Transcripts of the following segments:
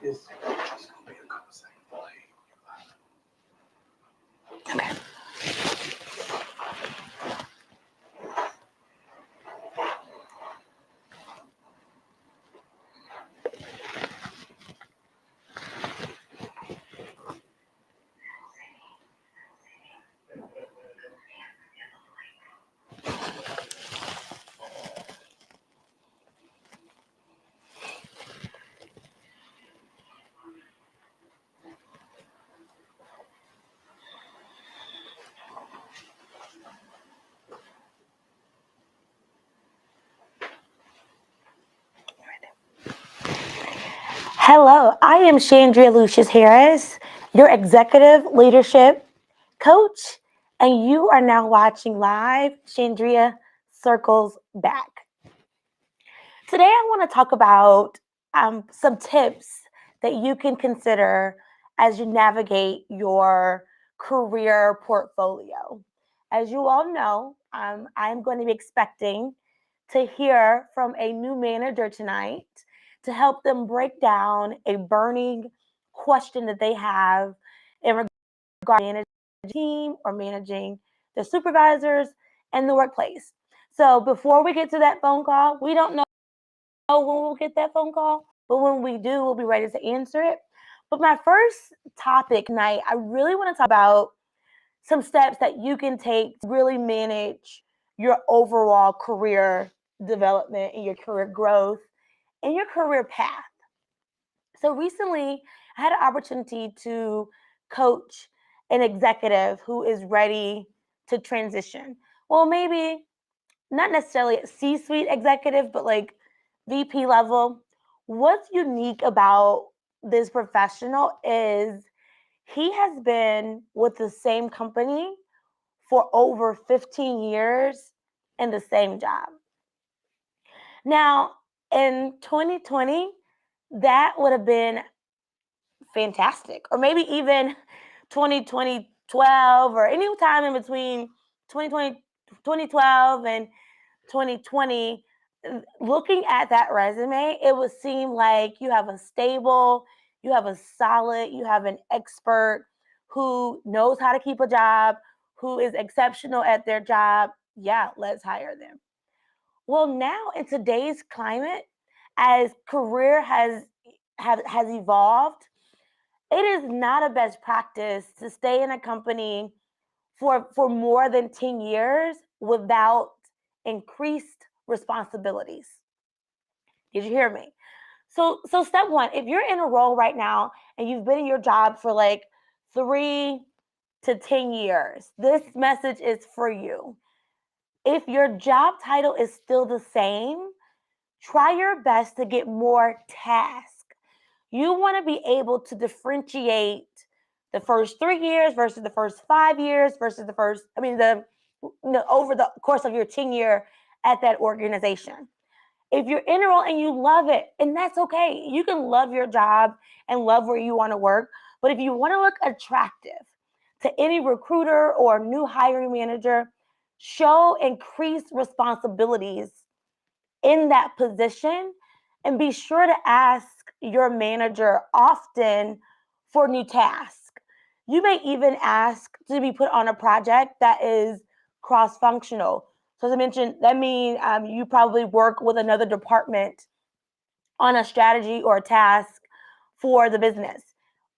Okay. Hello, I am Chandria Lucius Harris, your executive leadership coach, and you are now watching live Chandria Circles Back. Today, I want to talk about some tips that you can consider as you navigate your career portfolio. As you all know, I'm going to be expecting to hear from a new manager tonight to help them break down a burning question that they have in regard to managing a team or managing their supervisors and the workplace. So before we get to that phone call, we don't know when we'll get that phone call, but when we do, we'll be ready to answer it. But my first topic tonight, I really want to talk about some steps that you can take to really manage your overall career development and your career growth and your career path. So recently, I had an opportunity to coach an executive who is ready to transition. Well, maybe not necessarily a C-suite executive, but like VP level. What's unique about this professional is he has been with the same company for over 15 years in the same job. Now, in 2020, that would have been fantastic. Or maybe even 2012 or any time in between 2020, 2012 and 2020, looking at that resume, it would seem like you have a stable, you have a solid, you have an expert who knows how to keep a job, who is exceptional at their job. Yeah, let's hire them. Well, now in today's climate, as career has evolved, it is not a best practice to stay in a company for more than 10 years without increased responsibilities. Did you hear me? So step one, if you're in a role right now and you've been in your job for like 3 to 10 years, this message is for you. If your job title is still the same, try your best to get more tasks. You want to be able to differentiate the first 3 years versus the first 5 years versus over the course of your tenure at that organization. If you're in a role and you love it, and that's okay, you can love your job and love where you want to work. But if you want to look attractive to any recruiter or new hiring manager, show increased responsibilities in that position and be sure to ask your manager often for new tasks. You may even ask to be put on a project that is cross-functional. So as I mentioned, that means you probably work with another department on a strategy or a task for the business.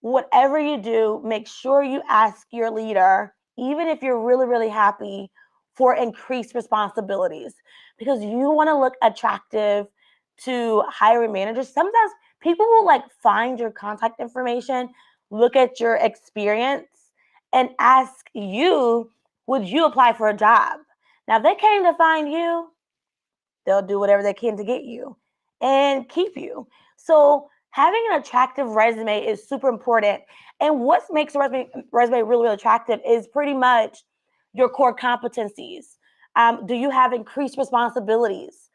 Whatever you do, make sure you ask your leader, even if you're really, really happy, for increased responsibilities because you want to look attractive to hiring managers. Sometimes people will like find your contact information, look at your experience, and ask you, would you apply for a job? Now, if they came to find you, they'll do whatever they can to get you and keep you. So having an attractive resume is super important. And what makes a resume really, really attractive is pretty much your core competencies. Do you have increased responsibilities?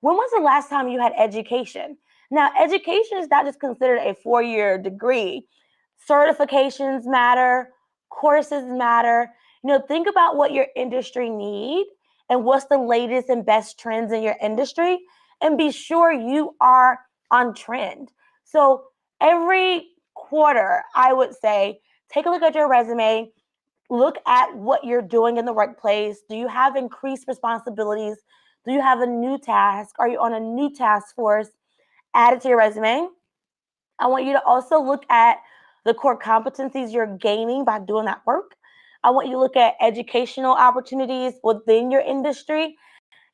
When was the last time you had education? Now, education is not just considered a 4-year degree. Certifications matter, courses matter. Think about what your industry needs and what's the latest and best trends in your industry, and be sure you are on trend. So Every quarter, I would say, take a look at your resume, look at what you're doing in the workplace. Do you have increased responsibilities? Do you have a new task? Are you on a new task force? Add it to your resume. I want you to also look at the core competencies you're gaining by doing that work. I want you to look at educational opportunities within your industry.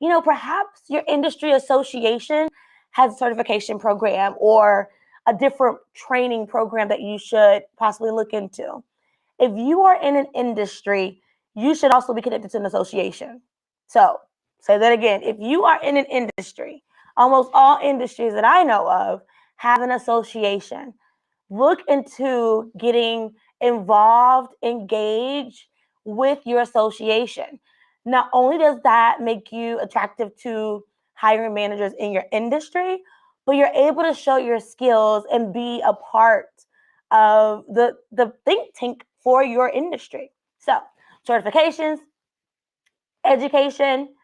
Perhaps your industry association has a certification program or a different training program that you should possibly look into. If you are in an industry, you should also be connected to an association. So, say that again. If you are in an industry, almost all industries that I know of have an association. Look into getting involved, engaged with your association. Not only does that make you attractive to hiring managers in your industry, but you're able to show your skills and be a part of the think tank for your industry. So, certifications, education,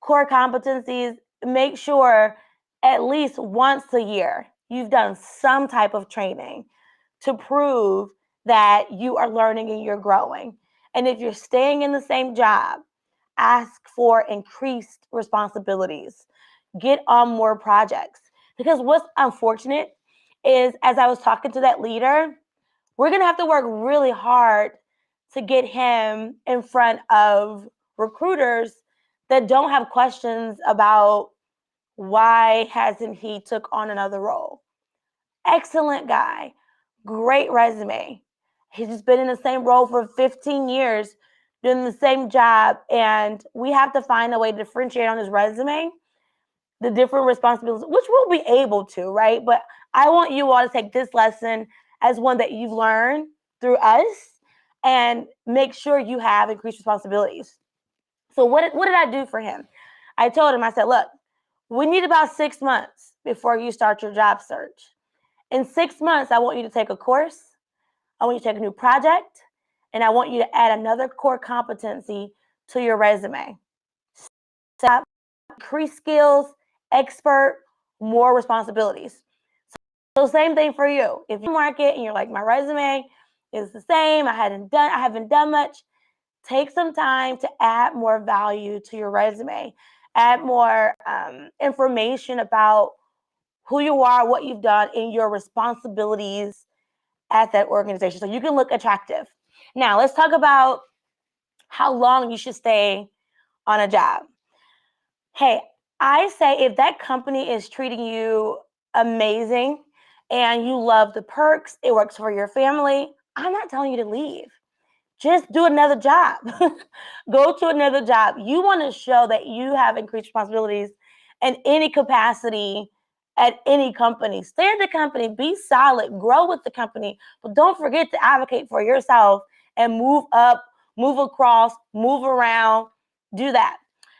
core competencies, make sure at least once a year you've done some type of training to prove that you are learning and you're growing. And if you're staying in the same job, ask for increased responsibilities, get on more projects. Because what's unfortunate is, as I was talking to that leader, we're going to have to work really hard to get him in front of recruiters that don't have questions about why hasn't he took on another role. Excellent guy, great resume. He's just been in the same role for 15 years, doing the same job, and we have to find a way to differentiate on his resume the different responsibilities, which we'll be able to, right? But I want you all to take this lesson as one that you've learned through us and make sure you have increased responsibilities. So what did I do for him? I told him, I said, look, we need about 6 months before you start your job search. In 6 months, I want you to take a course. I want you to take a new project, and I want you to add another core competency to your resume. So increase skills, expert, more responsibilities. So same thing for you. If you market and you're like, my resume is the same, I haven't done much, take some time to add more value to your resume. Add more information about who you are, what you've done, and your responsibilities at that organization so you can look attractive. Now, let's talk about how long you should stay on a job. Hey, I say if that company is treating you amazing and you love the perks, it works for your family, I'm not telling you to leave. Just do another job. Go to another job. You want to show that you have increased responsibilities in any capacity at any company. Stay at the company, be solid, grow with the company, but don't forget to advocate for yourself and move up, move across, move around, do that.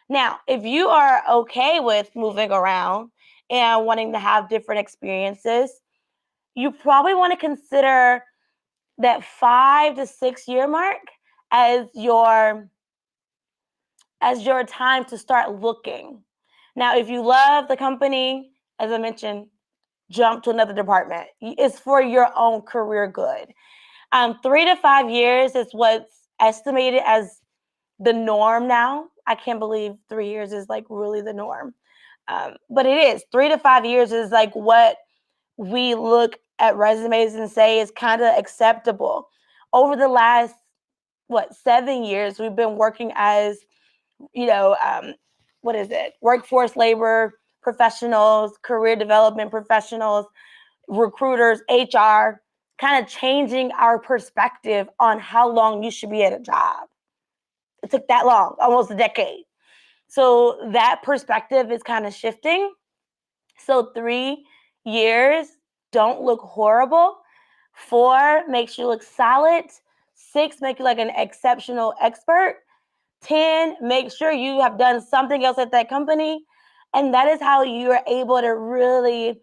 Now, if you are okay with moving around and wanting to have different experiences, you probably want to consider that 5 to 6 year mark as your time to start looking. Now, if you love the company, as I mentioned, jump to another department. It's for your own career good. 3 to 5 years is what's estimated as the norm now. I can't believe 3 years is like really the norm. But it is. 3 to 5 years is like what we look at resumes and say is kind of acceptable. Over the last 7 years, we've been working as workforce labor professionals, career development professionals, recruiters, HR, kind of changing our perspective on how long you should be at a job. It took that long, almost a decade. So that perspective is kind of shifting. So 3 years don't look horrible. 4 makes you look solid. 6 make you like an exceptional expert. 10, make sure you have done something else at that company. And that is how you are able to really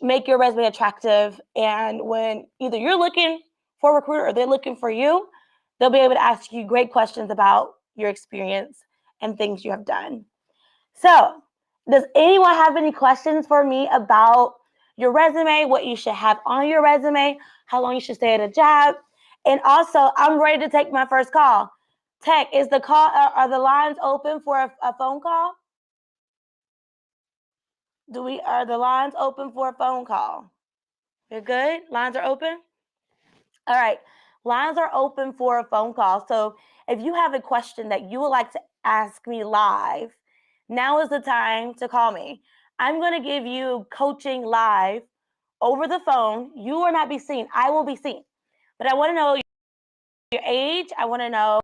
make your resume attractive. And when either you're looking for a recruiter or they're looking for you, they'll be able to ask you great questions about your experience and things you have done. So, does anyone have any questions for me about your resume, what you should have on your resume, how long you should stay at a job. And also, I'm ready to take my first call. Tech, are the lines open for a phone call? Are the lines open for a phone call? You're good? Lines are open? All right. Lines are open for a phone call. So if you have a question that you would like to ask me live, now is the time to call me. I'm going to give you coaching live over the phone. You will not be seen. I will be seen. But I want to know your age. I want to know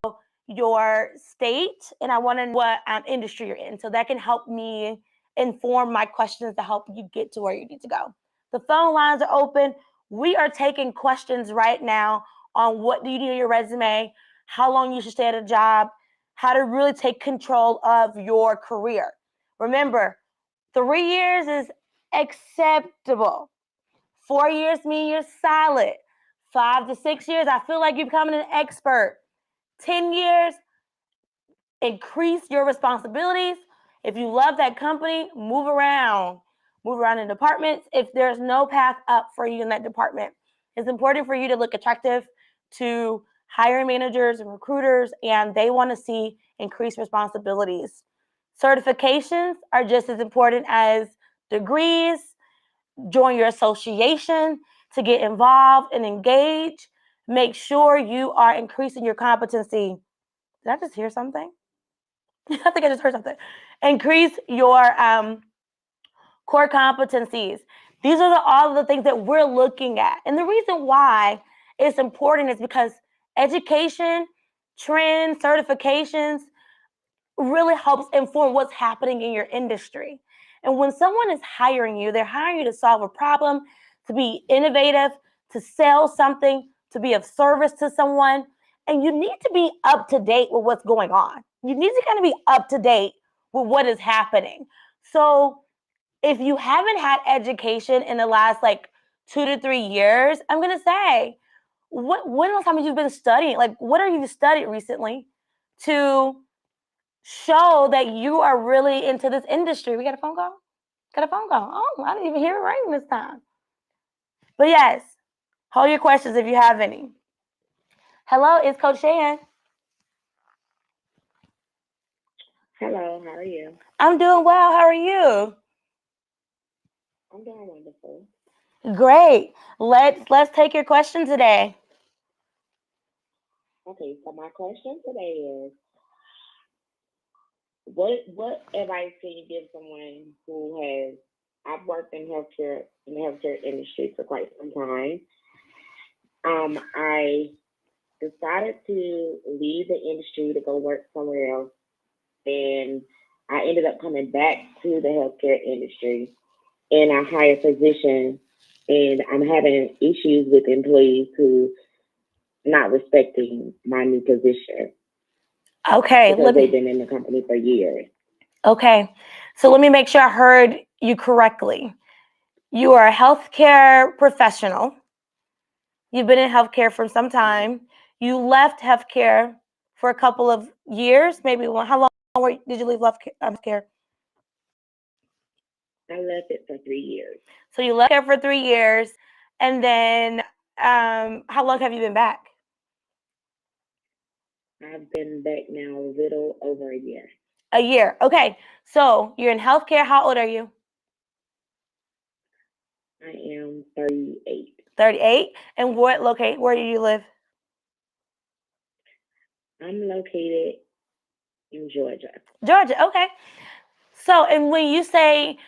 your state, and I want to know what industry you're in. So that can help me inform my questions to help you get to where you need to go. The phone lines are open. We are taking questions right now on what do you need in your resume, how long you should stay at a job, how to really take control of your career. Remember, 3 years is acceptable. 4 years mean you're solid. 5 to 6 years, I feel like you're becoming an expert. 10 years, increase your responsibilities. If you love that company, move around. Move around in departments if there's no path up for you in that department. It's important for you to look attractive to hiring managers and recruiters, and they want to see increased responsibilities. Certifications are just as important as degrees. Join your association to get involved and engage. Make sure you are increasing your competency. Did I just hear something? I think I just heard something. Increase your core competencies. These are all of the things that we're looking at. And the reason why it's important is because education, trends, certifications really helps inform what's happening in your industry. And when someone is hiring you, they're hiring you to solve a problem, to be innovative, to sell something, to be of service to someone. And you need to be up to date with what's going on. You need to kind of be up to date with what is happening. So if you haven't had education in the last 2 to 3 years, I'm going to say, when else have you been studying? What are you studied recently to show that you are really into this industry? We got a phone call? Got a phone call. Oh, I didn't even hear it ring this time. But yes, hold your questions if you have any. Hello, it's Coach Shan. Hello, how are you? I'm doing well. How are you? I'm doing wonderful. Great. Let's take your question today. Okay, so my question today is what advice can you give someone who has I've worked in the healthcare industry for quite some time. I decided to leave the industry to go work somewhere else, and I ended up coming back to the healthcare industry in a higher position, and I'm having issues with employees who not respecting my new position Okay, because they've been in the company for years. Okay, so let me make sure I heard you correctly. You are a healthcare professional. You've been in healthcare for some time. You left healthcare for a couple of years, maybe one. How long did you leave healthcare? I left it for 3 years. So you left there for 3 years, and then how long have you been back? I've been back now a little over a year. A year. Okay, so you're in healthcare. How old are you? I am 38. 38. And where do you live? I'm located in Georgia. Georgia. Okay. So, and when you say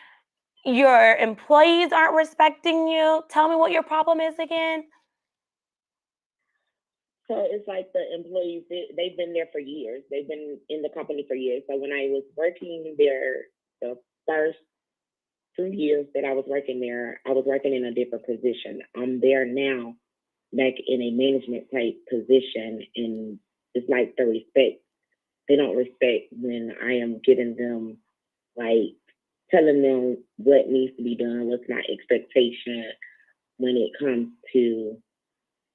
your employees aren't respecting you, tell me what your problem is again. So it's like the employees, they've been there for years. They've been in the company for years. So when I was working there, the first 2 years that I was working there, I was working in a different position. I'm there now, back in a management type position, and it's like the respect. They don't respect when I am giving them, like, telling them what needs to be done, what's my expectation when it comes to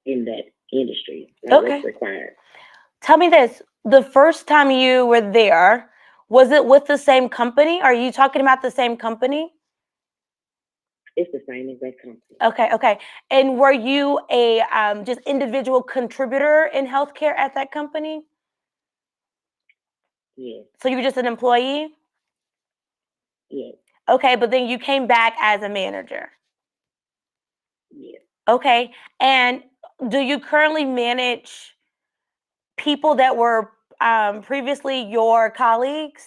in that industry, like what's required. Tell me this. The first time you were there, was it with the same company? Are you talking about the same company? It's the same exact company. Okay, okay. And were you a just individual contributor in healthcare at that company? Yes, So you were just an employee? yes, Okay, but then you came back as a manager. yes, Okay. And do you currently manage people that were previously your colleagues?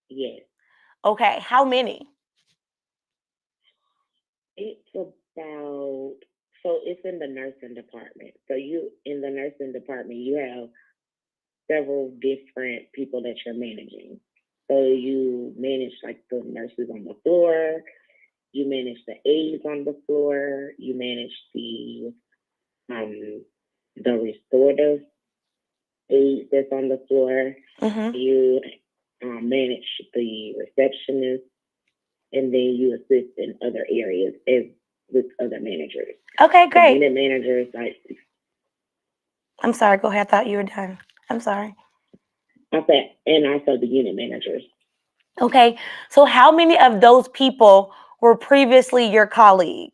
yes. Okay. How many? It's about, so it's in the nursing department. So you, in the nursing department, you have several different people that you're managing. So you manage like the nurses on the floor, you manage the aides on the floor, you manage um the restorative aide that's on the floor, Mm-hmm. you manage the receptionist, and then you assist in other areas as with other managers. Okay, The great. unit managers, like I'm sorry. Go ahead. I thought you were done. I'm sorry. I said, and also the unit managers. Okay. So how many of those people were previously your colleague?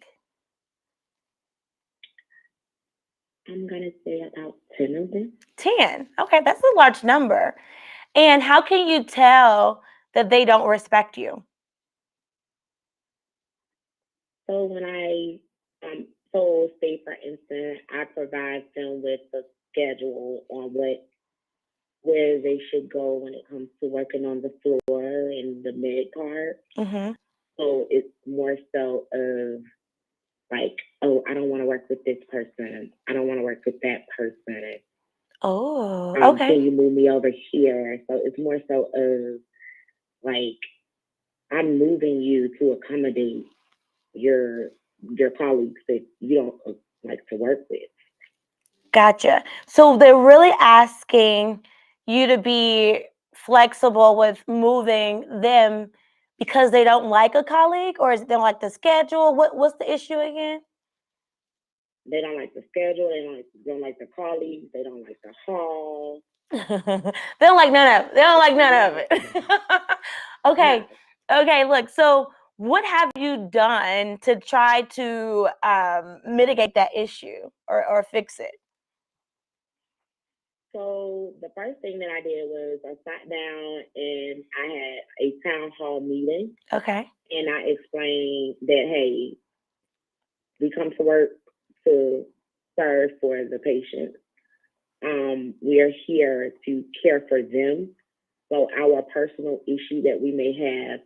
I'm gonna say about 10 of them. 10. Okay, that's a large number. And how can you tell that they don't respect you? So when so say for instance, I provide them with the schedule on where they should go when it comes to working on the floor and the med card. Mm-hmm. So it's more so of like, oh, I don't want to work with this person. I don't want to work with that person. Oh, Can okay. you move me over here? So it's more so of like I'm moving you to accommodate your your colleagues that you don't like to work with. Gotcha. So they're really asking you to be flexible with moving them because they don't like a colleague, or is it they don't like the schedule? What's the issue again? They don't like the schedule. They don't like the colleagues. They don't like the hall. They don't like none of it. They don't like none of it. No. Okay. Okay, look, so what have you done to try to mitigate that issue or fix it? So the first thing that I did was I sat down and I had a town hall meeting Okay. and I explained that hey, we come to work to serve for the patient. We are here to care for them. So our personal issue that we may have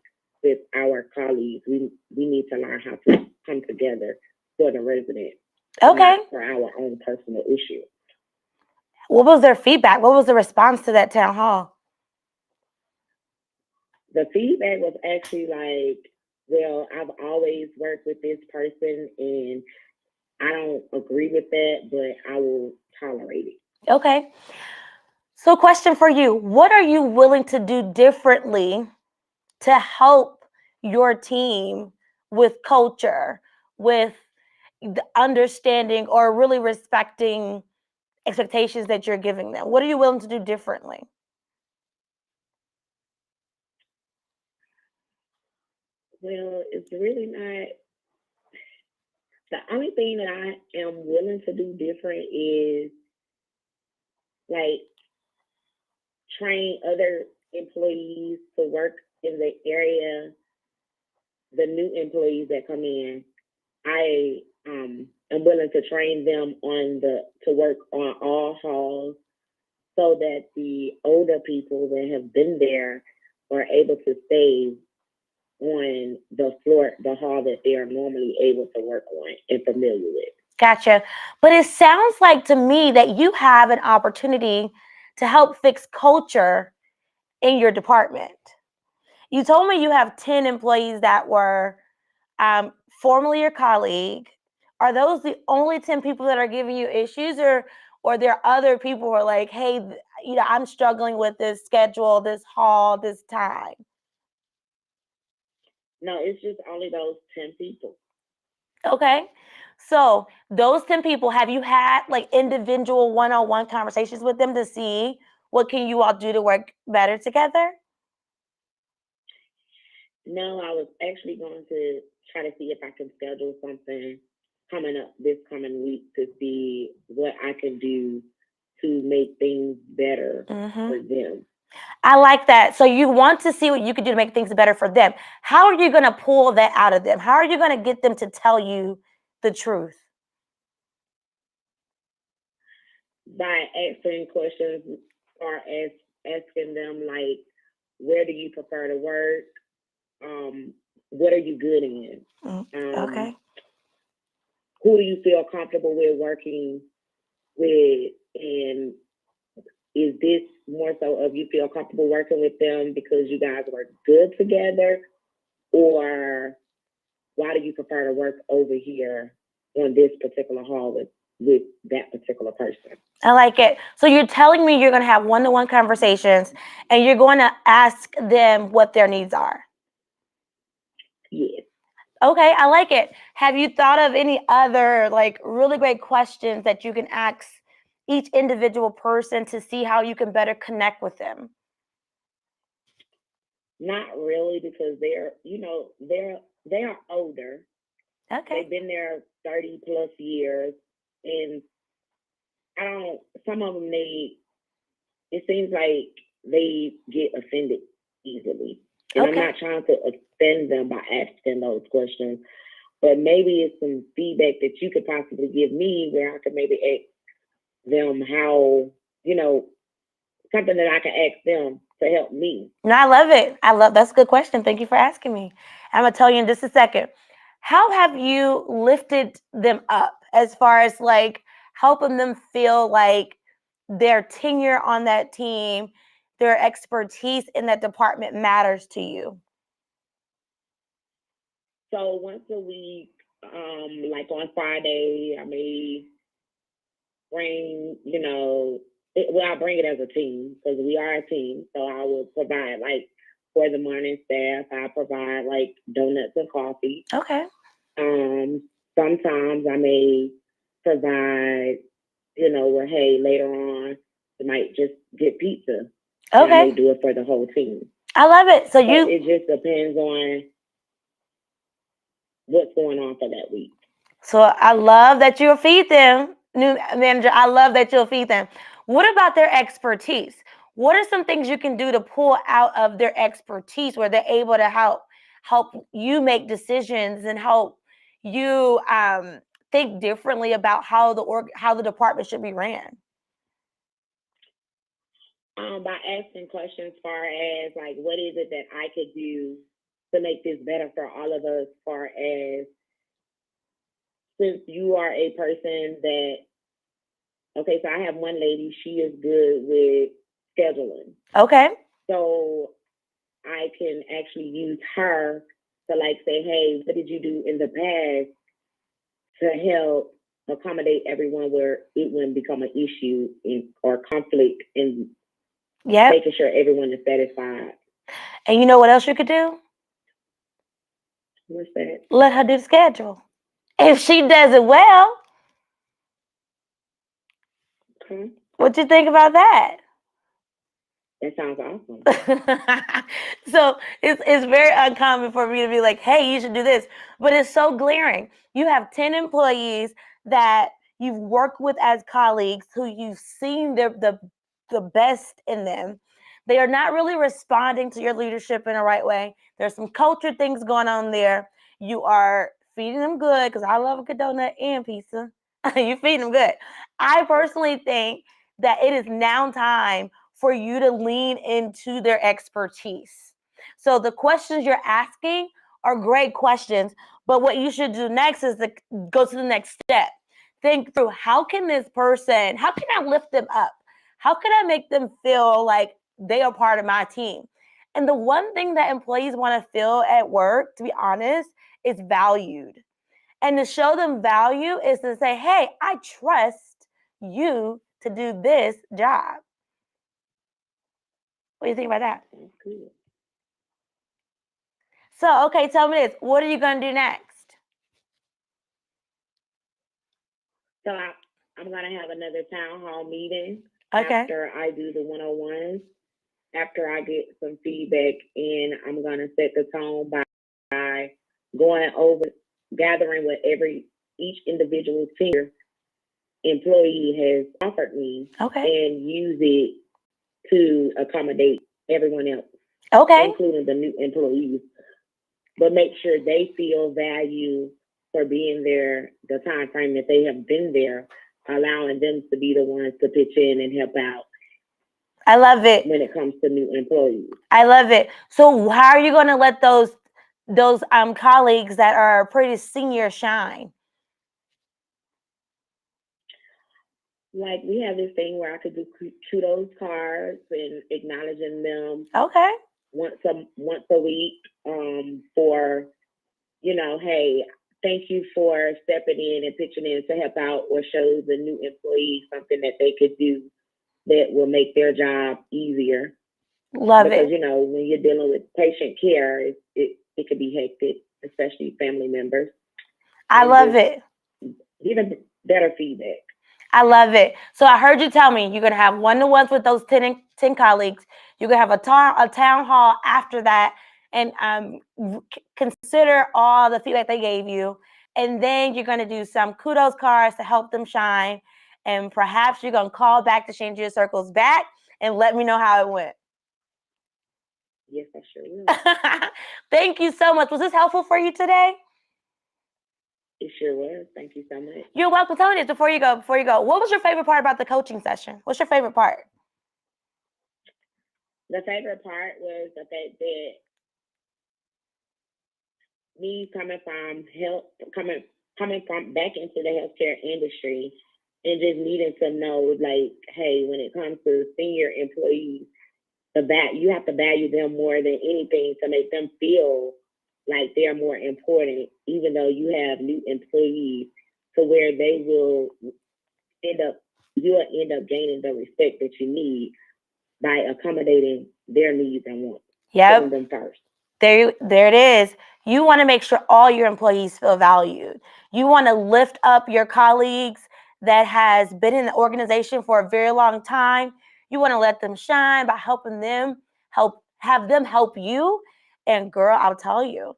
with our colleagues, we need to learn how to come together for the resident, not Okay. for our own personal issue. What was their feedback? What was the response to that town hall? The feedback was actually like, well, I've always worked with this person and I don't agree with that, but I will tolerate it. Okay. So, question for you: what are you willing to do differently to help your team with culture, with the understanding or really respecting expectations that you're giving them? What are you willing to do differently? Well, it's really not. The only thing that I am willing to do different is like train other employees to work in the area, the new employees that come in. I am willing to train them to work on all halls so that the older people that have been there are able to stay on the floor, the hall that they are normally able to work on and familiar with. Gotcha. But it sounds like to me that you have an opportunity to help fix culture in your department. You told me you have 10 employees that were um, formerly your colleague. Are those the only 10 people that are giving you issues, or there are other people who are like, hey, I'm struggling with this schedule, this hall, this time? No, it's just only those 10 people. Okay. So those 10 people, have you had like individual one-on-one conversations with them to see what can you all do to work better together? No, I was actually going to try to see if I can schedule something coming up this coming week to see what I can do to make things better for them. I like that. So you want to see what you can do to make things better for them. How are you going to pull that out of them? How are you going to get them to tell you the truth? By asking questions or asking them like, where do you prefer to work? What are you good in? Okay. Who do you feel comfortable with working with? And is this more so of you feel comfortable working with them because you guys work good together? Or why do you prefer to work over here on this particular hall with that particular person? I like it. So you're telling me you're going to have one-to-one conversations and you're going to ask them what their needs are. Yes. Okay, I like it. Have you thought of any other like really great questions that you can ask each individual person to see how you can better connect with them? Not really, because they are older. Okay. They've been there 30 plus years, and some of them, it seems like they get offended easily. And I'm Okay. not trying to offend them by asking those questions, but maybe it's some feedback that you could possibly give me where I could maybe ask them how, something that I can ask them to help me. No, I love it. That's a good question. Thank you for asking me. I'm gonna tell you in just a second. How have you lifted them up as far as like helping them feel like their tenure on that team, their expertise in that department matters to you? So once a week, like on Friday, I may bring, I bring it as a team because we are a team. So I will provide, like, for the morning staff, I provide like donuts and coffee. Okay. Sometimes I may provide, where, hey, later on, I might just get pizza. And I may Okay. do it for the whole team. I love it. So it just depends on what's going on for that week. So I love that you'll feed them, new manager. I love that you'll feed them. What about their expertise? What are some things you can do to pull out of their expertise where they're able to help you make decisions and help you think differently about how the department should be ran? By asking questions far as like, what is it that I could do to make this better for all of us? Far as, since you are a person that, okay, so I have one lady, she is good with scheduling. Okay. So I can actually use her to like say, hey, what did you do in the past to help accommodate everyone where it wouldn't become an issue or conflict in making sure everyone is satisfied. And you know what else you could do? What's that? Let her do the schedule. If she does it well, okay. What you think about that? That sounds awesome. So it's very uncommon for me to be like, hey, you should do this. But it's so glaring. You have 10 employees that you've worked with as colleagues who you've seen the best in them. They are not really responding to your leadership in the right way. There's some culture things going on there. You are feeding them good, because I love a good donut and pizza. You feed them good. I personally think that it is now time for you to lean into their expertise. So the questions you're asking are great questions, but what you should do next is to go to the next step. Think through, how can I lift them up? How can I make them feel like they are part of my team? And the one thing that employees want to feel at work, to be honest, is valued. And to show them value is to say, hey, I trust you to do this job. What do you think about that? Good. So, okay, tell me this. What are you going to do next? So I'm going to have another town hall meeting Okay. after I do the 101s, after I get some feedback, and I'm going to set the tone by going over, gathering what each individual senior employee has offered me Okay. and use it to accommodate everyone else, Okay. including the new employees, but make sure they feel value for being there, the time frame that they have been there, allowing them to be the ones to pitch in and help out I love it. when it comes to new employees. I love it. So how are you going to let those colleagues that are pretty senior shine? Like we have this thing where I could do kudos cards and acknowledging them Okay. once a week for, hey, thank you for stepping in and pitching in to help out or show the new employees something that they could do that will make their job easier. Love Because it. when you're dealing with patient care, it could be hectic, especially family members. I And love just it. even better feedback. I love it. So I heard you tell me you're going to have one-to-ones with those 10 colleagues. You're going to have a town hall after that and consider all the feedback they gave you. And then you're going to do some kudos cards to help them shine. And perhaps you're going to call back to Shangria Circles back and let me know how it went. Yes, I sure will. Thank you so much. Was this helpful for you today? It sure was. Thank you so much. You're welcome. Tell me this before you go. What was your favorite part about the coaching session? What's your favorite part? The favorite part was the fact that me coming from back into the healthcare industry and just needing to know, like, hey, when it comes to senior employees, you have to value them more than anything to make them feel like they're more important, even though you have new employees, to where you'll end up gaining the respect that you need by accommodating their needs and wants. Yep. Putting them first. There it is. You want to make sure all your employees feel valued. You want to lift up your colleagues that has been in the organization for a very long time. You want to let them shine by helping them have them help you. And girl, I'll tell you,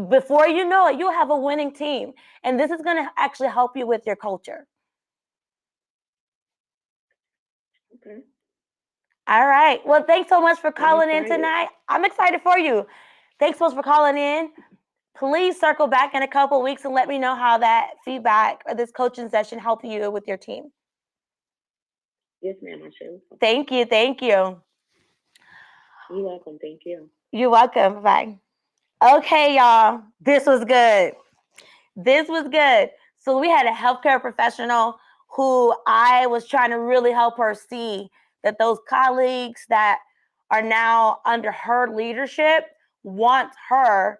before you know it, you'll have a winning team. And this is going to actually help you with your culture. Okay. All right. Well, thanks so much for calling in tonight. I'm excited for you. Thanks so much for calling in. Please circle back in a couple of weeks and let me know how that feedback or this coaching session helped you with your team. Yes, ma'am, I sure. Thank you. Thank you. You're welcome. Thank you. You're welcome. Bye. Okay, y'all. This was good. This was good. So we had a healthcare professional who I was trying to really help her see that those colleagues that are now under her leadership want her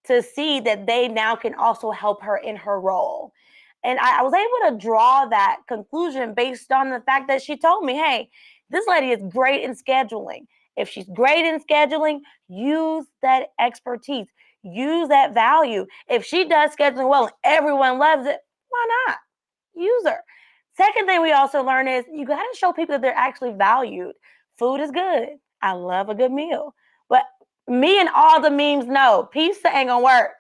to see that they now can also help her in her role. And I was able to draw that conclusion based on the fact that she told me, hey, this lady is great in scheduling. If she's great in scheduling, use that expertise, use that value. If she does scheduling well and everyone loves it, why not? Use her. Second thing we also learn is you got to show people that they're actually valued. Food is good. I love a good meal. But me and all the memes know pizza ain't gonna work.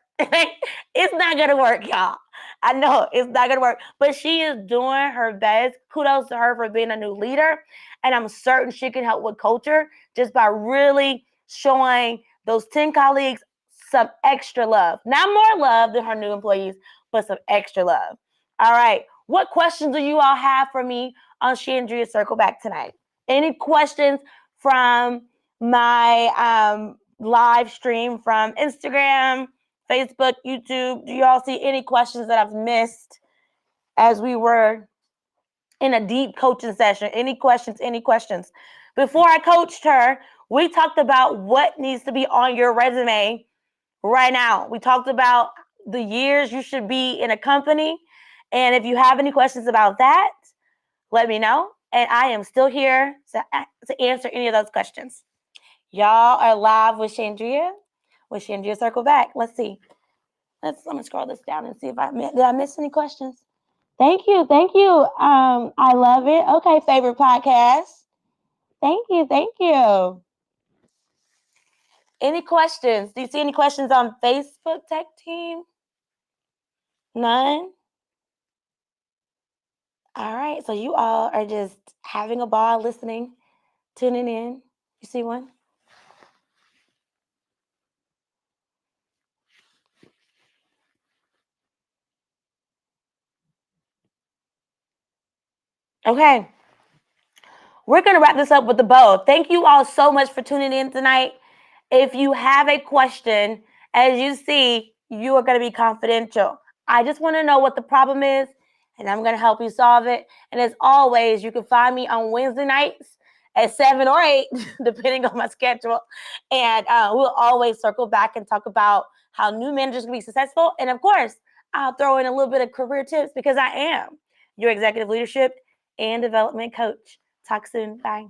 It's not gonna work, y'all. I know it's not gonna work, but she is doing her best. Kudos to her for being a new leader. And I'm certain she can help with culture just by really showing those 10 colleagues some extra love. Not more love than her new employees, but some extra love. All right. What questions do you all have for me on Shangria Circle Back tonight? Any questions from my live stream from Instagram, Facebook, YouTube? Do you all see any questions that I've missed as we were in a deep coaching session? Any questions? Before I coached her, we talked about what needs to be on your resume right now. We talked about the years you should be in a company. And if you have any questions about that, let me know. And I am still here to answer any of those questions. Y'all are live with Shangria Circle Back. Let's see. Let me scroll this down and see if did I miss any questions? Thank you. I love it. Okay, favorite podcast. Thank you. Any questions? Do you see any questions on Facebook Tech Team? None? All right. So you all are just having a ball listening, tuning in. You see one? Okay. We're going to wrap this up with a bow. Thank you all so much for tuning in tonight. If you have a question, as you see, you are going to be confidential. I just want to know what the problem is, and I'm going to help you solve it. And as always, you can find me on Wednesday nights at 7 or 8, depending on my schedule. And we'll always circle back and talk about how new managers can be successful. And of course, I'll throw in a little bit of career tips because I am your executive leadership and development coach. Talk soon. Bye.